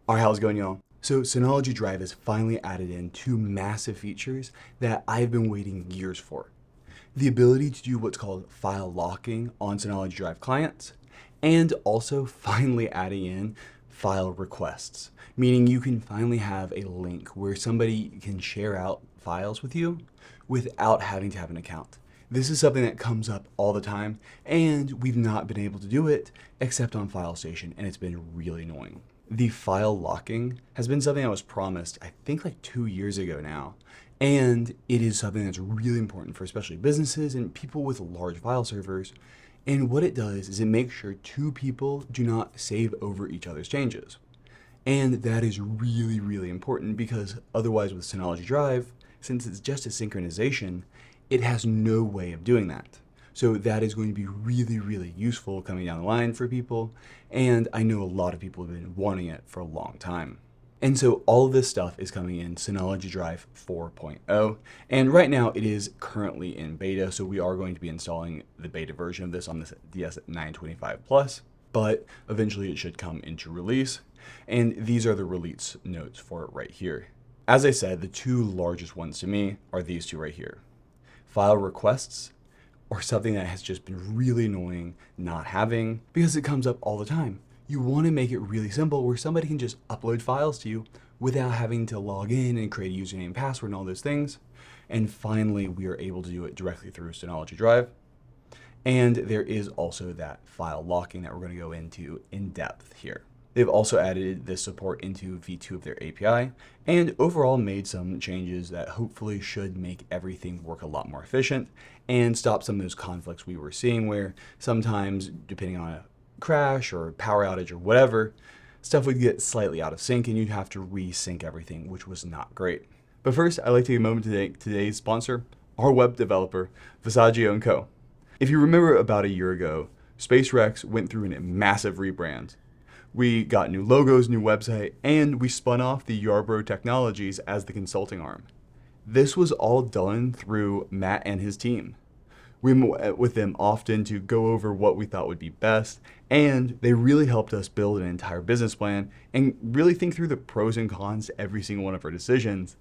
All right, how's it going, y'all? So Synology Drive has finally added in two massive features that I've been waiting years for. The ability to do what's called file locking on Synology Drive clients, and also finally adding in file requests, meaning you can finally have a link where somebody can share out files with you without having to have an account. This is something that comes up all the time, and we've not been able to do it except on FileStation, and it's been really annoying. The file locking has been something I was promised, I think like 2 years ago now. And it is something that's really important for especially businesses and people with large file servers. And what it does is it makes sure two people do not save over each other's changes. And that is really, really important because otherwise with Synology Drive, since it's just a synchronization, it has no way of doing that. So that is going to be really, really useful coming down the line for people. And I know a lot of people have been wanting it for a long time. And so all of this stuff is coming in Synology Drive 4.0. And right now it is currently in beta. So we are going to be installing the beta version of this on this DS925 Plus, but eventually it should come into release. And these are the release notes for it right here. As I said, the two largest ones to me are these two right here. File requests, or something that has just been really annoying not having because it comes up all the time. You want to make it really simple where somebody can just upload files to you without having to log in and create a username and password and all those things. And finally, we are able to do it directly through Synology Drive. And there is also that file locking that we're going to go into in depth here. They've also added this support into V2 of their API and overall made some changes that hopefully should make everything work a lot more efficient and stop some of those conflicts we were seeing where sometimes, depending on a crash or power outage or whatever, stuff would get slightly out of sync and you'd have to resync everything, which was not great. But first, I'd like to take a moment to thank today's sponsor, our web developer, Visaggio Co. If you remember about a year ago, SpaceRex went through a massive rebrand. We got new logos, new website, and we spun off the Yarbrough Technologies as the consulting arm. This was all done through Matt and his team. We met with them often to go over what we thought would be best, and they really helped us build an entire business plan and really think through the pros and cons to every single one of our decisions,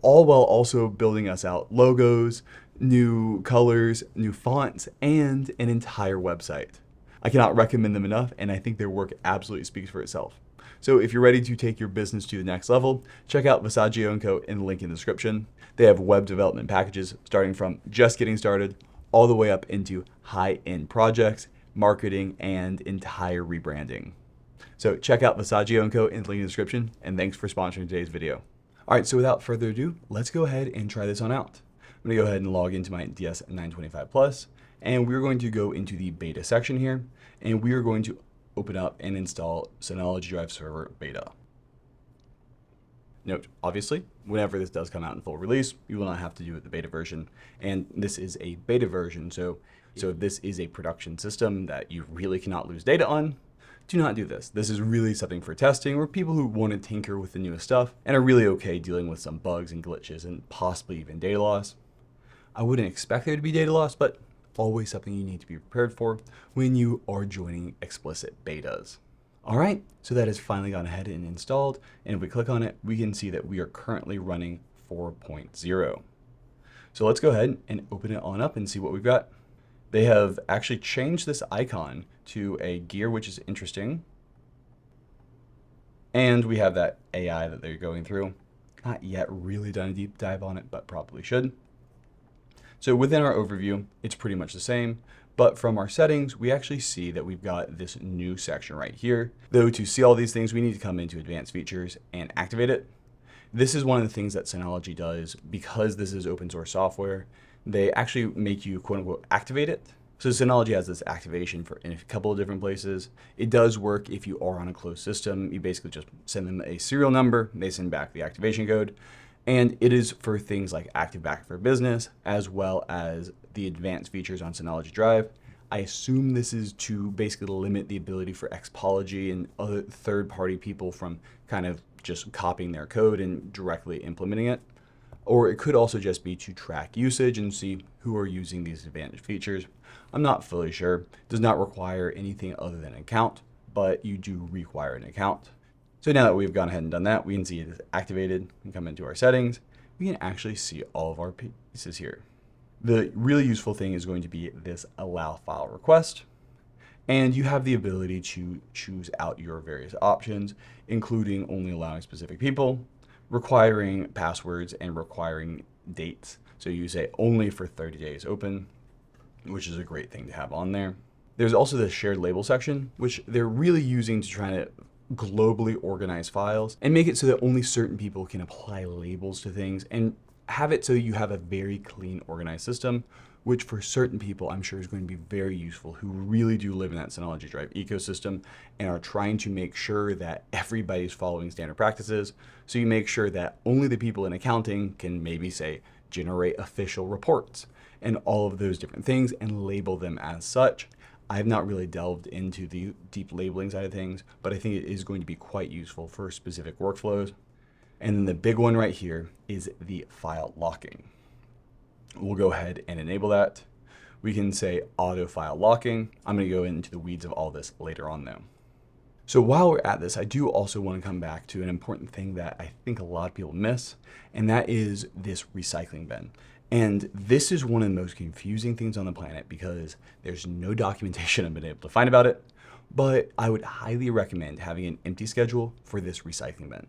all while also building us out logos, new colors, new fonts, and an entire website. I cannot recommend them enough, and I think their work absolutely speaks for itself. So if you're ready to take your business to the next level, check out Visaggio Co. in the link in the description. They have web development packages starting from just getting started all the way up into high-end projects, marketing, and entire rebranding. So check out Visaggio Co. in the link in the description, and thanks for sponsoring today's video. All right, so without further ado, let's go ahead and try this on out. I'm gonna go ahead and log into my DS925 Plus, and we're going to go into the beta section here, and we are going to open up and install Synology Drive Server Beta. Note, obviously, whenever this does come out in full release, you will not have to do it the beta version, and this is a beta version, so if this is a production system that you really cannot lose data on, do not do this. This is really something for testing or people who want to tinker with the newest stuff and are really okay dealing with some bugs and glitches and possibly even data loss. I wouldn't expect there to be data loss, but always something you need to be prepared for when you are joining explicit betas. All right, so that has finally gone ahead and installed. And if we click on it, we can see that we are currently running 4.0. So let's go ahead and open it on up and see what we've got. They have actually changed this icon to a gear, which is interesting. And we have that AI that they're going through. Not yet really done a deep dive on it, but probably should. So within our overview, it's pretty much the same, but from our settings, we actually see that we've got this new section right here. Though to see all these things, we need to come into advanced features and activate it. This is one of the things that Synology does because this is open source software. They actually make you quote unquote activate it. So Synology has this activation for in a couple of different places. It does work if you are on a closed system. You basically just send them a serial number, they send back the activation code. And it is for things like Active Backup for Business, as well as the advanced features on Synology Drive. I assume this is to basically limit the ability for Xpology and other third-party people from kind of just copying their code and directly implementing it. Or it could also just be to track usage and see who are using these advanced features. I'm not fully sure. It does not require anything other than an account, but you do require an account. So now that we've gone ahead and done that, we can see it is activated. We can come into our settings. We can actually see all of our pieces here. The really useful thing is going to be this allow file request. And you have the ability to choose out your various options, including only allowing specific people, requiring passwords, and requiring dates. So you say only for 30 days open, which is a great thing to have on there. There's also the shared label section, which they're really using to try to globally organize files and make it so that only certain people can apply labels to things and have it so you have a very clean, organized system, which for certain people I'm sure is going to be very useful who really do live in that Synology Drive ecosystem and are trying to make sure that everybody's following standard practices. So you make sure that only the people in accounting can maybe say generate official reports and all of those different things and label them as such. I've not really delved into the deep labeling side of things, but I think it is going to be quite useful for specific workflows. And then the big one right here is the file locking. We'll go ahead and enable that. We can say auto file locking. I'm going to go into the weeds of all this later on though. So while we're at this, I do also want to come back to an important thing that I think a lot of people miss, and that is this recycling bin. And this is one of the most confusing things on the planet because there's no documentation I've been able to find about it, but I would highly recommend having an empty schedule for this recycling bin.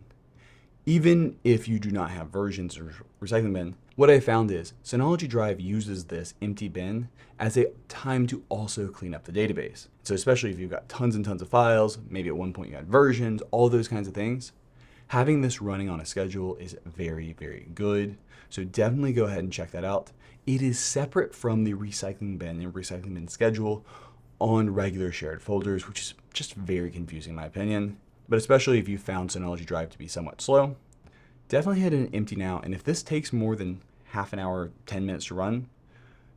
Even if you do not have versions of recycling bin, what I found is Synology Drive uses this empty bin as a time to also clean up the database. So especially if you've got tons and tons of files, maybe at one point you had versions, all those kinds of things, having this running on a schedule is very, very good. So definitely go ahead and check that out. It is separate from the recycling bin and recycling bin schedule on regular shared folders, which is just very confusing in my opinion. But especially if you found Synology Drive to be somewhat slow, definitely hit an empty now. And if this takes more than half an hour, 10 minutes to run,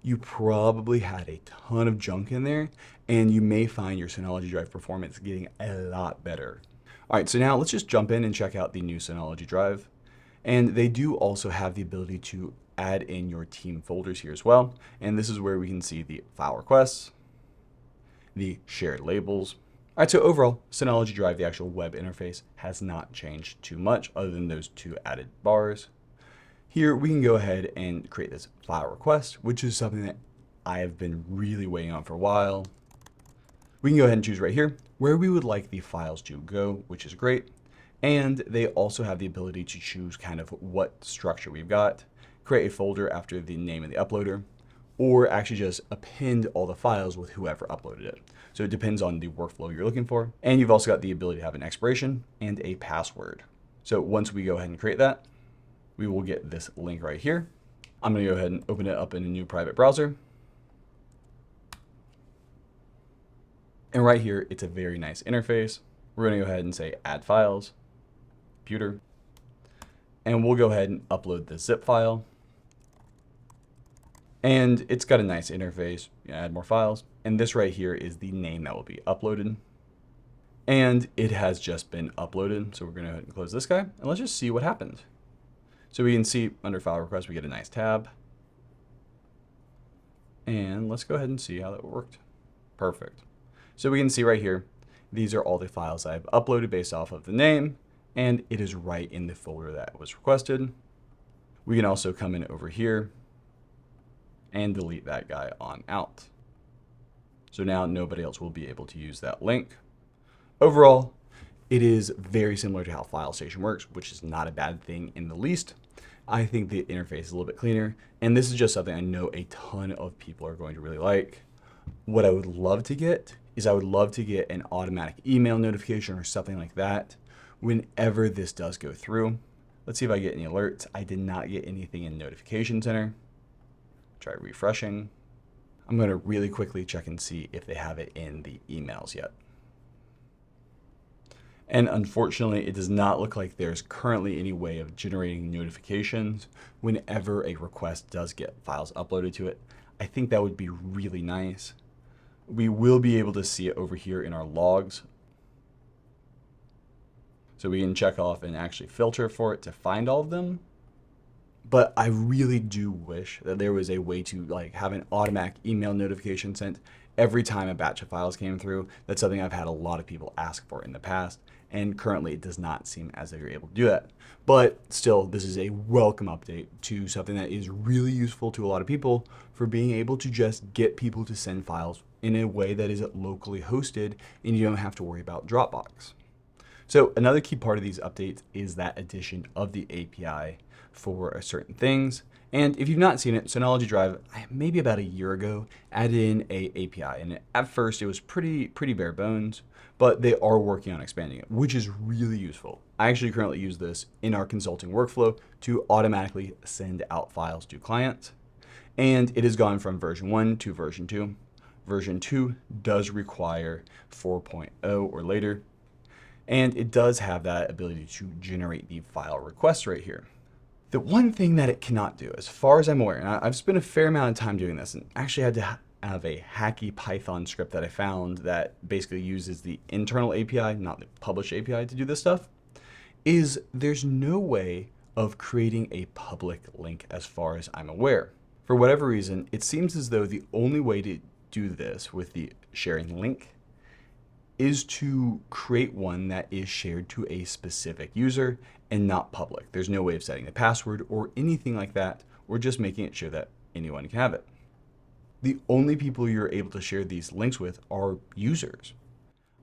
you probably had a ton of junk in there and you may find your Synology Drive performance getting a lot better. All right, so now let's just jump in and check out the new Synology Drive. And they do also have the ability to add in your team folders here as well. And this is where we can see the file requests, the shared labels. All right, so overall, Synology Drive, the actual web interface, has not changed too much other than those two added bars. Here, we can go ahead and create this file request, which is something that I have been really waiting on for a while. We can go ahead and choose right here where we would like the files to go, which is great. And they also have the ability to choose kind of what structure we've got, create a folder after the name of the uploader, or actually just append all the files with whoever uploaded it. So it depends on the workflow you're looking for. And you've also got the ability to have an expiration and a password. So once we go ahead and create that, we will get this link right here. I'm going to go ahead and open it up in a new private browser. And right here, it's a very nice interface. We're going to go ahead and say add files, computer, and we'll go ahead and upload the zip file. And it's got a nice interface, add more files. And this right here is the name that will be uploaded. And it has just been uploaded. So we're going to go ahead and close this guy and let's just see what happens. So we can see under file request, we get a nice tab. And let's go ahead and see how that worked. Perfect. So we can see right here, these are all the files I've uploaded based off of the name, and it is right in the folder that was requested. We can also come in over here and delete that guy on out. So now nobody else will be able to use that link. Overall, it is very similar to how FileStation works, which is not a bad thing in the least. I think the interface is a little bit cleaner, and this is just something I know a ton of people are going to really like. What I would love to get is I would love to get an automatic email notification or something like that whenever this does go through. Let's see if I get any alerts. I did not get anything in Notification Center. Try refreshing. I'm going to really quickly check and see if they have it in the emails yet. And unfortunately, it does not look like there's currently any way of generating notifications whenever a request does get files uploaded to it. I think that would be really nice. We will be able to see it over here in our logs. So we can check off and actually filter for it to find all of them. But I really do wish that there was a way to like have an automatic email notification sent every time a batch of files came through. That's something I've had a lot of people ask for in the past, and currently it does not seem as if you're able to do that. But still, this is a welcome update to something that is really useful to a lot of people for being able to just get people to send files in a way that is locally hosted and you don't have to worry about Dropbox. So another key part of these updates is that addition of the API for certain things. And if you've not seen it, Synology Drive, maybe about a year ago, added in a API. And at first it was pretty bare bones, but they are working on expanding it, which is really useful. I actually currently use this in our consulting workflow to automatically send out files to clients. And it has gone from version 1 to version 2. Version 2 does require 4.0 or later. And it does have that ability to generate the file requests right here. The one thing that it cannot do, as far as I'm aware, and I've spent a fair amount of time doing this and actually had to have a hacky Python script that I found that basically uses the internal API, not the publish API, to do this stuff, is there's no way of creating a public link as far as I'm aware. For whatever reason, it seems as though the only way to do this with the sharing link is to create one that is shared to a specific user and not public. There's no way of setting the password or anything like that, or just making it sure that anyone can have it. The only people you're able to share these links with are users.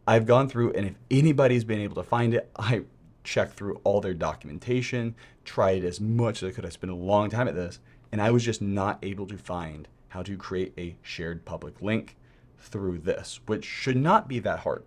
I've gone through, and if anybody's been able to find it, I checked through all their documentation, tried as much as I could. I spent a long time at this, and I was just not able to find how to create a shared public link through this, which should not be that hard.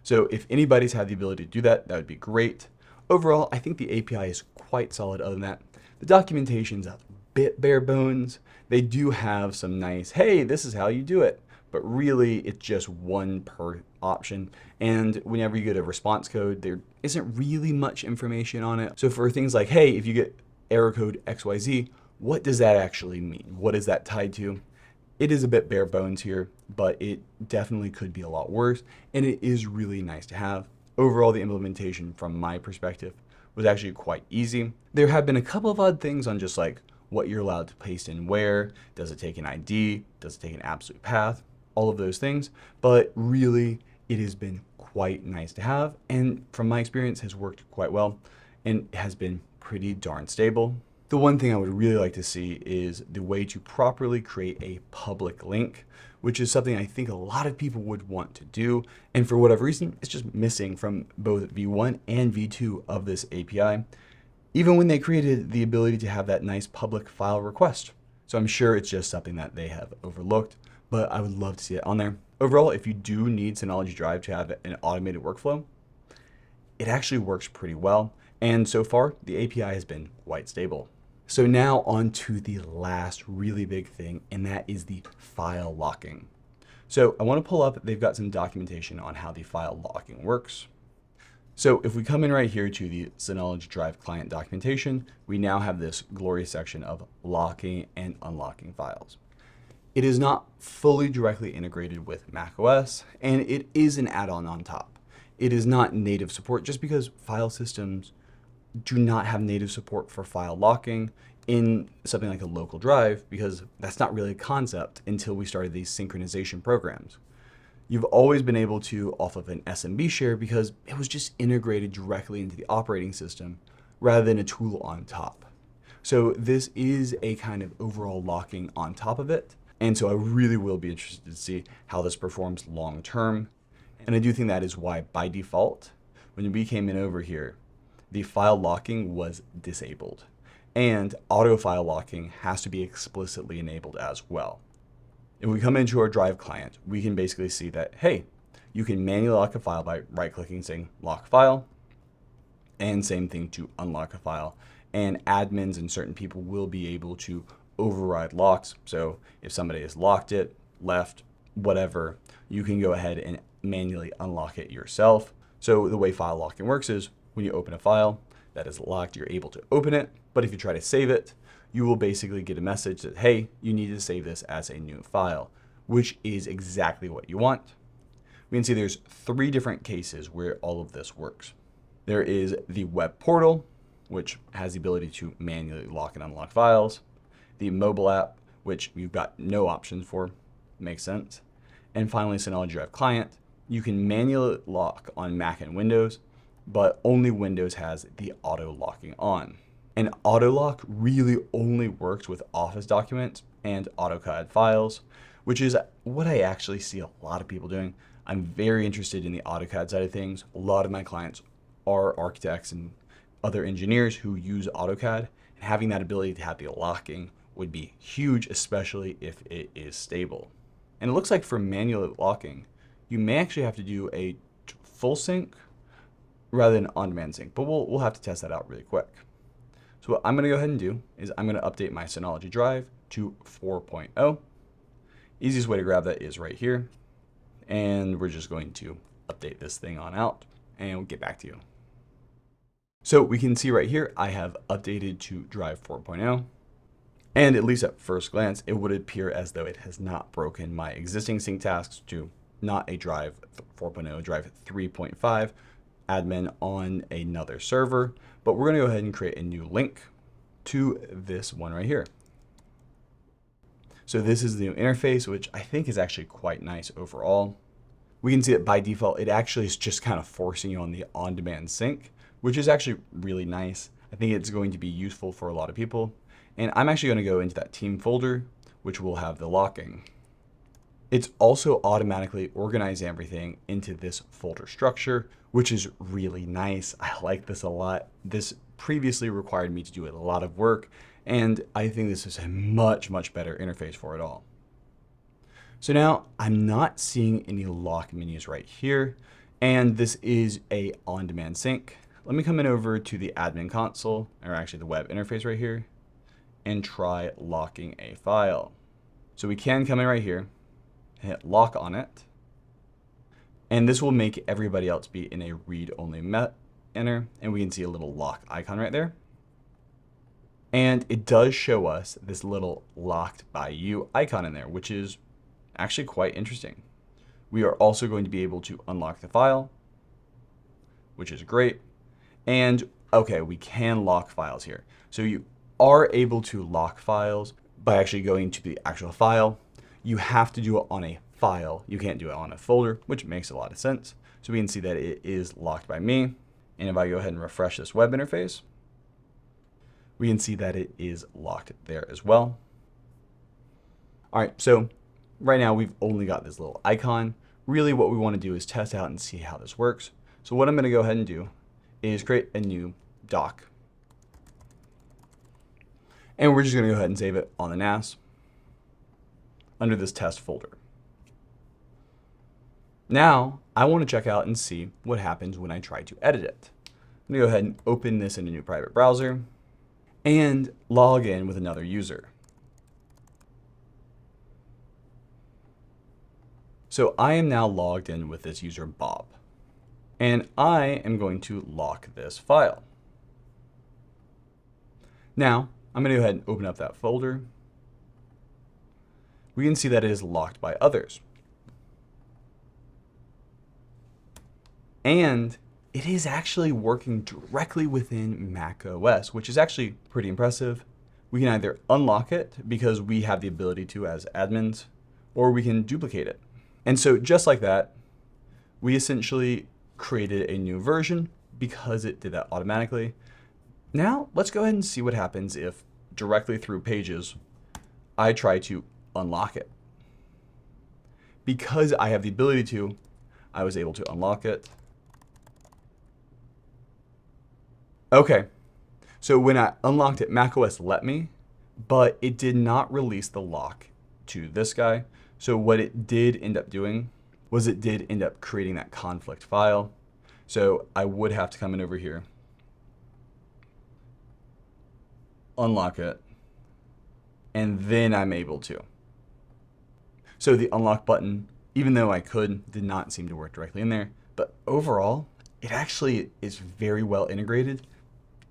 So if anybody's had the ability to do that, that would be great. Overall, I think the API is quite solid. Other than that, the documentation's a bit bare bones. They do have some nice, hey, this is how you do it, but really it's just one per option. And whenever you get a response code, there isn't really much information on it. So for things like, hey, if you get error code XYZ, what does that actually mean? What is that tied to? It is a bit bare bones here, but it definitely could be a lot worse, and it is really nice to have. Overall, the implementation from my perspective was actually quite easy. There have been a couple of odd things on just like what you're allowed to paste in where, does it take an ID, does it take an absolute path, all of those things, but really it has been quite nice to have, and from my experience has worked quite well and has been pretty darn stable. The one thing I would really like to see is the way to properly create a public link, which is something I think a lot of people would want to do. And for whatever reason, it's just missing from both V1 and V2 of this API, even when they created the ability to have that nice public file request. So I'm sure it's just something that they have overlooked, but I would love to see it on there. Overall, if you do need Synology Drive to have an automated workflow, it actually works pretty well. And so far, the API has been quite stable. So now on to the last really big thing, and that is the file locking. So I want to pull up, they've got some documentation on how the file locking works. So if we come in right here to the Synology Drive client documentation, we now have this glorious section of locking and unlocking files. It is not fully directly integrated with macOS, and it is an add-on on top. It is not native support just because file systems do not have native support for file locking in something like a local drive, because that's not really a concept until we started these synchronization programs. You've always been able to off of an SMB share because it was just integrated directly into the operating system rather than a tool on top. So this is a kind of overall locking on top of it. And so I really will be interested to see how this performs long term. And I do think that is why by default, when we came in over here, the file locking was disabled, and auto file locking has to be explicitly enabled as well. If we come into our Drive client, we can basically see that, hey, you can manually lock a file by right-clicking saying lock file, and same thing to unlock a file. And admins and certain people will be able to override locks. So if somebody has locked it, left, whatever, you can go ahead and manually unlock it yourself. So the way file locking works is when you open a file that is locked, you're able to open it. But if you try to save it, you will basically get a message that, hey, you need to save this as a new file, which is exactly what you want. We can see there's 3 different cases where all of this works. There is the web portal, which has the ability to manually lock and unlock files. The mobile app, which you've got no options for, makes sense. And finally, Synology Drive Client. You can manually lock on Mac and Windows, but only Windows has the auto locking on. And auto lock really only works with Office documents and AutoCAD files, which is what I actually see a lot of people doing. I'm very interested in the AutoCAD side of things. A lot of my clients are architects and other engineers who use AutoCAD, and having that ability to have the locking would be huge, especially if it is stable. And it looks like for manual locking, you may actually have to do a full sync rather than on-demand sync, but we'll have to test that out really quick. So what I'm going to go ahead and do is I'm going to update my Synology Drive to 4.0. Easiest way to grab that is right here. And we're just going to update this thing on out and we'll get back to you. So we can see right here, I have updated to Drive 4.0. And at least at first glance, it would appear as though it has not broken my existing sync tasks to not a Drive 4.0, Drive 3.5 admin on another server. But we're going to go ahead and create a new link to this one right here. So this is the new interface, which I think is actually quite nice overall. We can see that by default, it actually is just kind of forcing you on the on-demand sync, which is actually really nice. I think it's going to be useful for a lot of people. And I'm actually going to go into that team folder, which will have the locking. It's also automatically organizing everything into this folder structure, which is really nice. I like this a lot. This previously required me to do a lot of work, and I think this is a much, much better interface for it all. So now I'm not seeing any lock menus right here, and this is a on-demand sync. Let me come in over to the admin console, or actually the web interface right here, and try locking a file. So we can come in right here, hit lock on it, and this will make everybody else be in a read-only manner, and we can see a little lock icon right there. And it does show us this little locked by you icon in there, which is actually quite interesting. We are also going to be able to unlock the file, which is great. And okay, we can lock files here. So you are able to lock files by actually going to the actual file. You have to do it on a file. You can't do it on a folder, which makes a lot of sense. So we can see that it is locked by me. And if I go ahead and refresh this web interface, we can see that it is locked there as well. All right, so right now we've only got this little icon. Really what we want to do is test out and see how this works. So what I'm going to go ahead and do is create a new doc. And we're just going to go ahead and save it on the NAS under this test folder. Now, I want to check out and see what happens when I try to edit it. I'm going to go ahead and open this in a new private browser and log in with another user. So I am now logged in with this user Bob, and I am going to lock this file. Now, I'm going to go ahead and open up that folder. We can see that it is locked by others. And it is actually working directly within Mac OS, which is actually pretty impressive. We can either unlock it because we have the ability to as admins, or we can duplicate it. And so just like that, we essentially created a new version because it did that automatically. Now let's go ahead and see what happens if directly through Pages, I try to unlock it. Because I have the ability to, I was able to unlock it. Okay, so when I unlocked it, macOS let me, but it did not release the lock to this guy. So what it did end up doing was it did end up creating that conflict file. So I would have to come in over here, unlock it, and then I'm able to. So the unlock button, even though I could, did not seem to work directly in there. But overall, it actually is very well integrated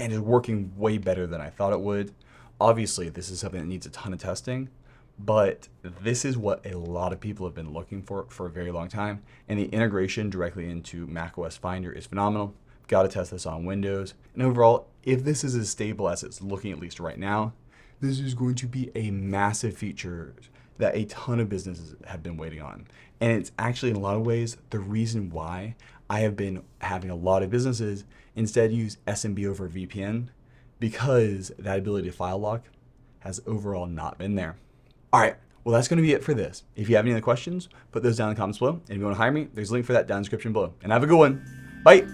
and is working way better than I thought it would. Obviously, this is something that needs a ton of testing, but this is what a lot of people have been looking for a very long time. And the integration directly into macOS Finder is phenomenal. Got to test this on Windows. And overall, if this is as stable as it's looking at least right now, this is going to be a massive feature that a ton of businesses have been waiting on. And it's actually, in a lot of ways, the reason why I have been having a lot of businesses instead use SMB over VPN, because that ability to file lock has overall not been there. All right, well, that's going to be it for this. If you have any other questions, put those down in the comments below. And if you want to hire me, there's a link for that down in the description below. And have a good one. Bye.